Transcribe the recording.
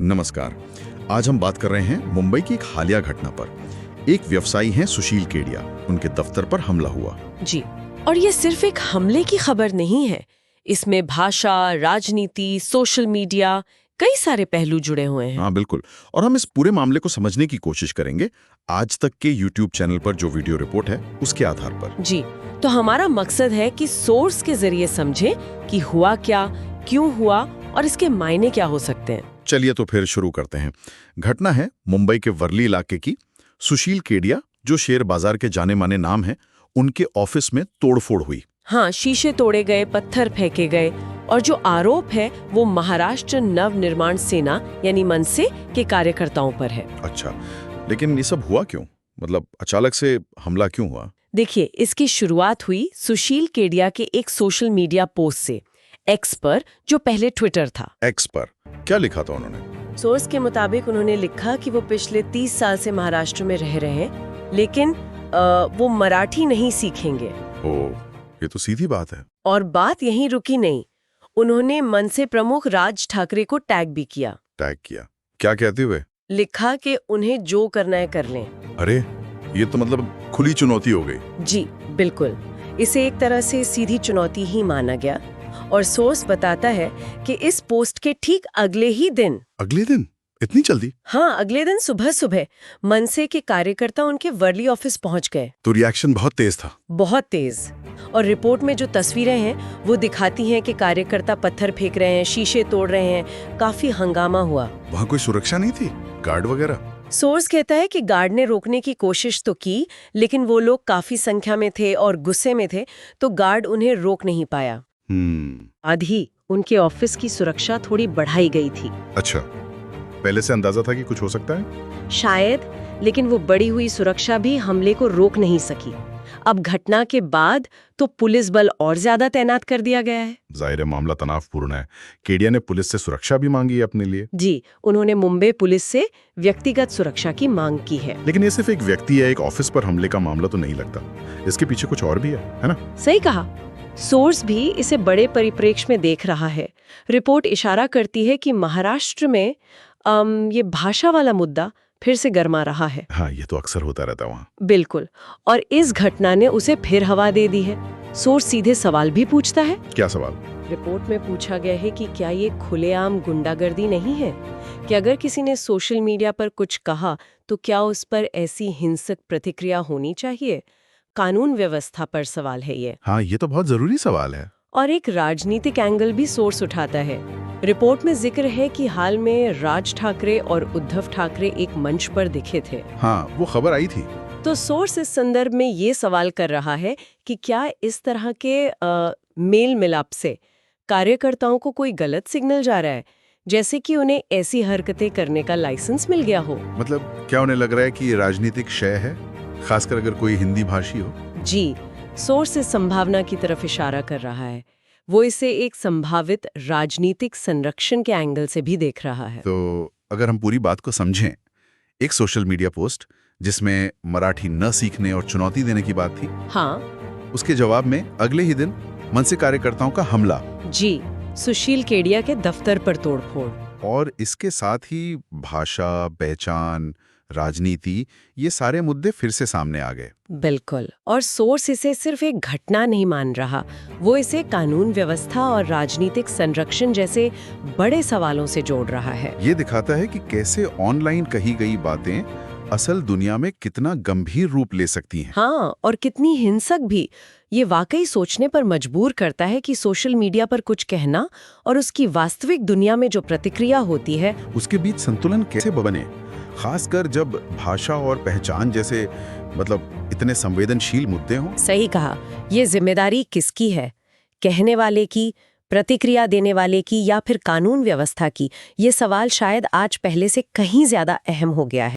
नमस्कार। आज हम बात कर रहे हैं मुंबई की एक हालिया घटना पर। एक व्यवसायी हैं सुशील केडिया, उनके दफ्तर पर हमला हुआ। जी, और ये सिर्फ एक हमले की खबर नहीं है। इसमें भाषा, राजनीति, सोशल मीडिया, कई सारे पहलू जुड़े हुए हैं। हाँ बिल्कुल, और हम इस पूरे मामले को समझने की कोशिश करेंगे आज तक के YouTube चैनल पर जो वीडियो रिपोर्ट है उसके आधार पर। जी, तो हमारा मकसद है कि सोर्स के जरिए समझें कि हुआ क्या, क्यों हुआ और इसके मायने क्या हो सकते हैं। चलिए तो फिर शुरू करते हैं। घटना है मुंबई के वर्ली इलाके की। सुशील केडिया, जो शेयर बाजार के जाने माने नाम है, उनके ऑफिस में तोड़फोड़ हुई। हाँ, शीशे तोड़े गए, पत्थर फेंके गए और जो आरोप है वो महाराष्ट्र नव निर्माण सेना यानी मनसे के कार्यकर्ताओं पर है। अच्छा, लेकिन ये सब हुआ क्यों? मतलब अचानक से हमला क्यों हुआ? देखिए, इसकी शुरुआत हुई सुशील केडिया के एक सोशल मीडिया पोस्ट से, एक्स पर, जो पहले ट्विटर था। एक्स पर क्या लिखा था उन्होंने? सोर्स के मुताबिक उन्होंने लिखा कि वो पिछले 30 साल से महाराष्ट्र में रह रहे हैं, लेकिन वो मराठी नहीं सीखेंगे। ओह, ये तो सीधी बात है। और बात यहीं रुकी नहीं, उन्होंने मनसे प्रमुख राज ठाकरे को टैग भी किया। टैग किया? क्या कहते हुए? लिखा कि उन्हें जो करना है कर लें। अरे, ये तो मतलब खुली चुनौती हो गई। जी बिल्कुल, इसे एक तरह से सीधी चुनौती ही माना गया। और सोर्स बताता है कि इस पोस्ट के ठीक अगले ही दिन, अगले दिन? इतनी जल्दी? हाँ, अगले दिन सुबह सुबह मनसे के कार्यकर्ता उनके वर्ली ऑफिस पहुंच गए। तो रिएक्शन बहुत तेज था। बहुत तेज। और रिपोर्ट में जो तस्वीरें हैं वो दिखाती हैं कि कार्यकर्ता पत्थर फेंक रहे हैं, शीशे तोड़ रहे हैं, काफी हंगामा हुआ। वहाँ कोई सुरक्षा नहीं थी? गार्ड वगैरह? सोर्स कहता है कि गार्ड ने रोकने की कोशिश तो की, लेकिन वो लोग काफी संख्या में थे और गुस्से में थे, तो गार्ड उन्हें रोक नहीं पाया। आधी उनके ऑफिस की सुरक्षा थोड़ी बढ़ाई गई थी। अच्छा, पहले से अंदाजा था कि कुछ हो सकता है? शायद, लेकिन वो बढ़ी हुई सुरक्षा भी हमले को रोक नहीं सकी। अब घटना के बाद तो पुलिस बल और ज्यादा तैनात कर दिया गया है। जाहिर है मामला तनावपूर्ण है। केडिया ने पुलिस से सुरक्षा भी मांगी है अपने लिए। जी, उन्होंने मुंबई पुलिस से व्यक्तिगत सुरक्षा की मांग की है। लेकिन ये सिर्फ एक व्यक्ति या एक ऑफिस पर हमले का मामला तो नहीं लगता। इसके पीछे कुछ और भी है ना? सही कहा। सोर्स भी इसे बड़े परिप्रेक्ष्य में देख रहा है। रिपोर्ट इशारा करती है कि महाराष्ट्र में ये भाषा वाला मुद्दा फिर से गर्मा रहा है। हाँ, ये तो अक्सर होता रहता है वहाँ। बिल्कुल, और इस घटना ने उसे फिर हवा दे दी है। सोर्स सीधे सवाल भी पूछता है। क्या सवाल? रिपोर्ट में पूछा गया है कि क्या ये खुलेआम गुंडागर्दी नहीं है, कि अगर किसी ने सोशल मीडिया पर कुछ कहा तो क्या उस पर ऐसी हिंसक प्रतिक्रिया होनी चाहिए? कानून व्यवस्था पर सवाल है ये। हाँ, ये तो बहुत जरूरी सवाल है। और एक राजनीतिक एंगल भी सोर्स उठाता है। रिपोर्ट में जिक्र है कि हाल में राज ठाकरे और उद्धव ठाकरे एक मंच पर दिखे थे। हाँ, वो खबर आई थी। तो सोर्स इस संदर्भ में ये सवाल कर रहा है कि क्या इस तरह के मेल मिलाप से कार्यकर्ताओं को कोई गलत सिग्नल जा रहा है, जैसे कि उन्हें ऐसी हरकतें करने का लाइसेंस मिल गया हो? मतलब क्या उन्हें लग रहा है कि ये राजनीतिक शय है, खासकर अगर कोई हिंदी भाषी हो? जी, सोर्स इस संभावना की तरफ इशारा कर रहा है। वो इसे एक संभावित राजनीतिक संरक्षण के एंगल से भी देख रहा है। तो अगर हम पूरी बात को समझें, एक सोशल मीडिया पोस्ट जिसमें मराठी न सीखने और चुनौती देने की बात थी, हाँ, उसके जवाब में अगले ही दिन मनसे कार्यकर्ताओं का हमला। जी, सुशील केडिया के दफ्तर पर तोड़फोड़। और इसके साथ ही भाषा, पहचान, राजनीति, ये सारे मुद्दे फिर से सामने आ गए। बिल्कुल, और सोर्स इसे सिर्फ एक घटना नहीं मान रहा, वो इसे कानून व्यवस्था और राजनीतिक संरक्षण जैसे बड़े सवालों से जोड़ रहा है। ये दिखाता है कि कैसे ऑनलाइन कही गई बातें असल दुनिया में कितना गंभीर रूप ले सकती हैं। हाँ, और कितनी हिंसक भी। ये वाकई सोचने पर मजबूर करता है कि सोशल मीडिया पर कुछ कहना और उसकी वास्तविक दुनिया में जो प्रतिक्रिया होती है, उसके बीच संतुलन कैसे बने, खासकर जब भाषा और पहचान जैसे मतलब इतने संवेदनशील मुद्दे हों। सही कहा। ये जिम्मेदारी किसकी है? कहने वाले की, प्रतिक्रिया देने वाले की, या फिर कानून व्यवस्था की? ये सवाल शायद आज पहले से कहीं ज्यादा अहम हो गया है।